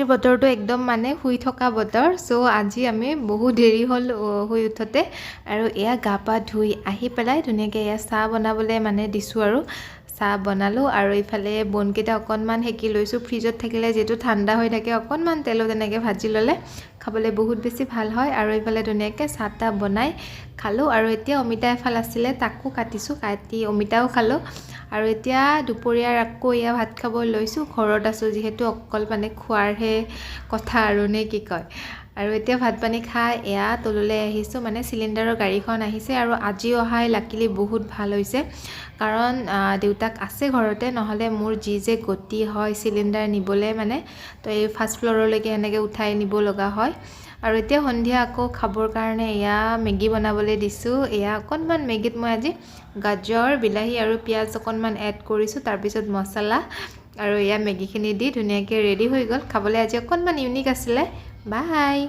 বতৰটো একদম মানে শুই থকা বতৰ চ' আজি আমি বহুত দেৰি হ'ল শুই উঠোতে আৰু এয়া গা পা ধুই আহি পেলাই ধুনীয়াকৈ এয়া চাহ বনাবলৈ মানে দিছোঁ আৰু চাহ বনালোঁ আৰু ইফালে বনকেইটা অকণমান সেকি লৈছোঁ ফ্ৰিজত থাকিলে যিহেতু ঠাণ্ডা হৈ থাকে অকণমান তেলত এনেকৈ ভাজি ল'লে খাবলৈ বহুত বেছি ভাল হয় আৰু ইফালে ধুনীয়াকৈ চাহ তাহ বনাই খালোঁ আৰু এতিয়া অমিতা এফাল আছিলে তাকো কাটিছোঁ কাটি অমিতাও খালোঁ আৰু এতিয়া দুপৰীয়াৰ আকৌ এয়া ভাত খাব লৈছোঁ ঘৰত আছোঁ যিহেতু অকল মানে খোৱাৰহে কথা আৰু নে কি কয় আৰু এতিয়া ভাত পানী খাই এয়া তললৈ আহিছোঁ মানে চিলিণ্ডাৰৰ গাড়ীখন আহিছে আৰু আজি অহাই লাকিলি বহুত ভাল হৈছে কাৰণ দেউতাক আছে ঘৰতে নহ'লে মোৰ যি যে গতি হয় চিলিণ্ডাৰ নিবলৈ মানে তো এই ফাৰ্ষ্ট ফ্ল'ৰলৈকে এনেকৈ উঠাই নিব লগা হয় আৰু এতিয়া সন্ধিয়া আকৌ খাবৰ কাৰণে এয়া মেগী বনাবলৈ দিছোঁ এয়া অকণমান মেগীত মই আজি গাজৰ বিলাহী আৰু পিঁয়াজ অকণমান এড কৰিছোঁ তাৰপিছত মছলা আৰু এয়া মেগীখিনি দি ধুনীয়াকৈ ৰেডি হৈ গ'ল খাবলৈ আজি অকণমান ইউনিক আছিলে বাই